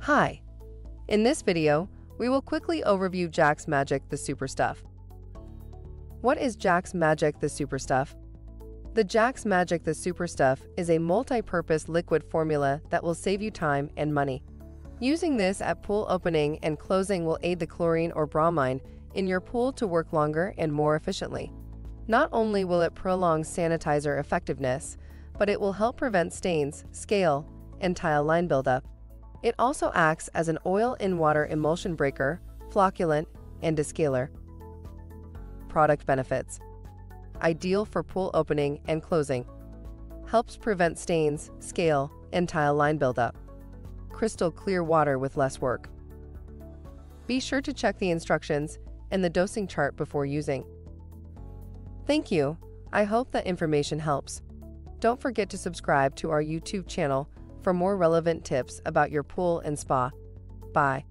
Hi! In this video, we will quickly overview Jack's Magic the Super Stuff. What is Jack's Magic the Super Stuff? The Jack's Magic the Super Stuff is a multi-purpose liquid formula that will save you time and money. Using this at pool opening and closing will aid the chlorine or bromine in your pool to work longer and more efficiently. Not only will it prolong sanitizer effectiveness, but it will help prevent stains, scale, and tile line buildup. It also acts as an oil-in-water emulsion breaker, flocculent, and descaler. Product benefits: ideal for pool opening and closing. Helps prevent stains, scale, and tile line buildup. Crystal clear water with less work. Be sure to check the instructions and the dosing chart before using. Thank you. I hope that information helps. Don't forget to subscribe to our YouTube channel for more relevant tips about your pool and spa. Bye.